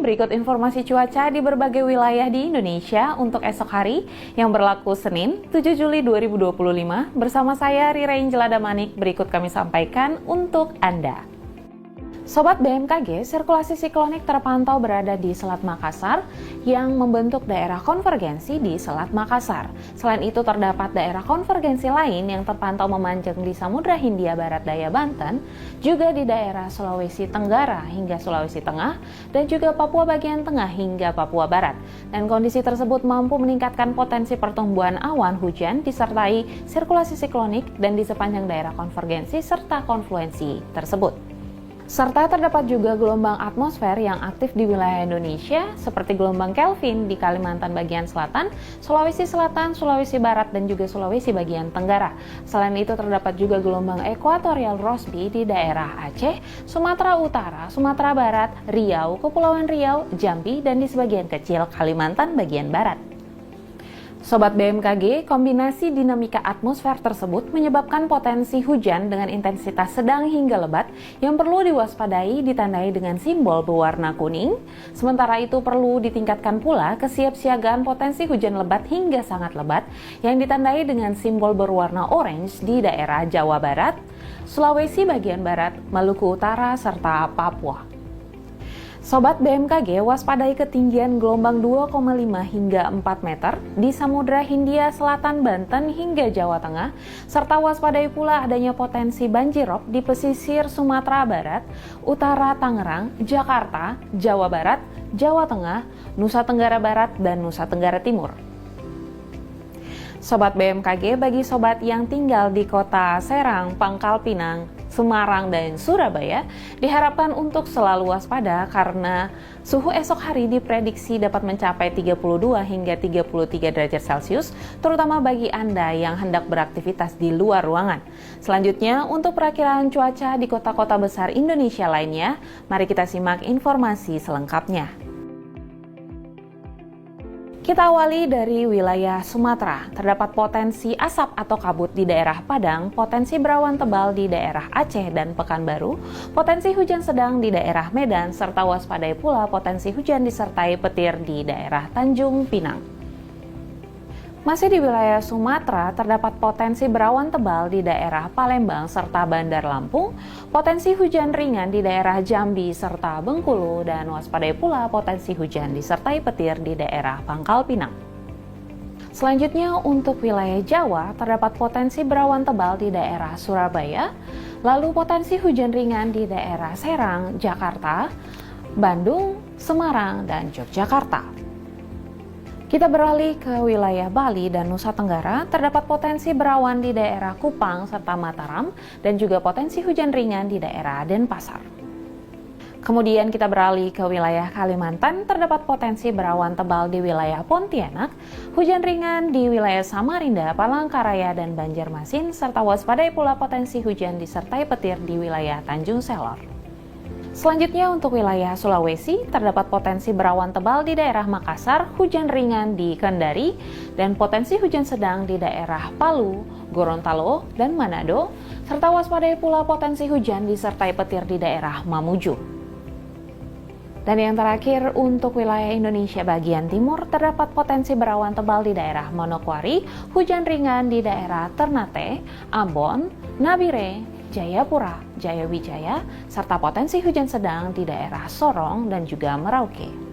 Berikut informasi cuaca di berbagai wilayah di Indonesia untuk esok hari yang berlaku Senin 7 Juli 2025 bersama saya Rira Injelada Manik. Berikut kami sampaikan untuk Anda. Sobat BMKG, sirkulasi siklonik terpantau berada di Selat Makassar yang membentuk daerah konvergensi di Selat Makassar. Selain itu terdapat daerah konvergensi lain yang terpantau memanjang di Samudra Hindia Barat Daya Banten, juga di daerah Sulawesi Tenggara hingga Sulawesi Tengah, dan juga Papua bagian tengah hingga Papua Barat. Dan kondisi tersebut mampu meningkatkan potensi pertumbuhan awan hujan disertai sirkulasi siklonik dan di sepanjang daerah konvergensi serta konfluensi tersebut. Serta terdapat juga gelombang atmosfer yang aktif di wilayah Indonesia seperti gelombang Kelvin di Kalimantan bagian selatan, Sulawesi Barat, dan juga Sulawesi bagian tenggara. Selain itu terdapat juga gelombang ekuatorial Rossby di daerah Aceh, Sumatera Utara, Sumatera Barat, Riau, Kepulauan Riau, Jambi, dan di sebagian kecil Kalimantan bagian barat. Sobat BMKG, kombinasi dinamika atmosfer tersebut menyebabkan potensi hujan dengan intensitas sedang hingga lebat yang perlu diwaspadai ditandai dengan simbol berwarna kuning. Sementara itu perlu ditingkatkan pula kesiapsiagaan potensi hujan lebat hingga sangat lebat yang ditandai dengan simbol berwarna orange di daerah Jawa Barat, Sulawesi bagian barat, Maluku Utara, serta Papua. Sobat BMKG, waspadai ketinggian gelombang 2,5 hingga 4 meter di Samudra Hindia Selatan Banten hingga Jawa Tengah, serta waspadai pula adanya potensi banjirop di pesisir Sumatera Barat, Utara Tangerang, Jakarta, Jawa Barat, Jawa Tengah, Nusa Tenggara Barat, dan Nusa Tenggara Timur. Sobat BMKG, bagi sobat yang tinggal di kota Serang, Pangkal Pinang, Semarang, dan Surabaya, diharapkan untuk selalu waspada karena suhu esok hari diprediksi dapat mencapai 32 hingga 33 derajat Celcius, terutama bagi Anda yang hendak beraktivitas di luar ruangan. Selanjutnya, untuk perakiraan cuaca di kota-kota besar Indonesia lainnya, mari kita simak informasi selengkapnya. Kita awali dari wilayah Sumatera. Terdapat potensi asap atau kabut di daerah Padang, potensi berawan tebal di daerah Aceh dan Pekanbaru, potensi hujan sedang di daerah Medan, serta waspadai pula potensi hujan disertai petir di daerah Tanjung Pinang. Masih di wilayah Sumatera, terdapat potensi berawan tebal di daerah Palembang serta Bandar Lampung, potensi hujan ringan di daerah Jambi serta Bengkulu, dan waspadai pula potensi hujan disertai petir di daerah Pangkal Pinang. Selanjutnya untuk wilayah Jawa, terdapat potensi berawan tebal di daerah Surabaya, lalu potensi hujan ringan di daerah Serang, Jakarta, Bandung, Semarang, dan Yogyakarta. Kita beralih ke wilayah Bali dan Nusa Tenggara, terdapat potensi berawan di daerah Kupang serta Mataram, dan juga potensi hujan ringan di daerah Denpasar. Kemudian kita beralih ke wilayah Kalimantan, terdapat potensi berawan tebal di wilayah Pontianak, hujan ringan di wilayah Samarinda, Palangkaraya, dan Banjarmasin, serta waspadai pula potensi hujan disertai petir di wilayah Tanjung Selor. Selanjutnya untuk wilayah Sulawesi, terdapat potensi berawan tebal di daerah Makassar, hujan ringan di Kendari, dan potensi hujan sedang di daerah Palu, Gorontalo, dan Manado, serta waspadai pula potensi hujan disertai petir di daerah Mamuju. Dan yang terakhir untuk wilayah Indonesia bagian timur, terdapat potensi berawan tebal di daerah Manokwari, hujan ringan di daerah Ternate, Ambon, Nabire, Jayapura, Jayawijaya, serta potensi hujan sedang di daerah Sorong dan juga Merauke.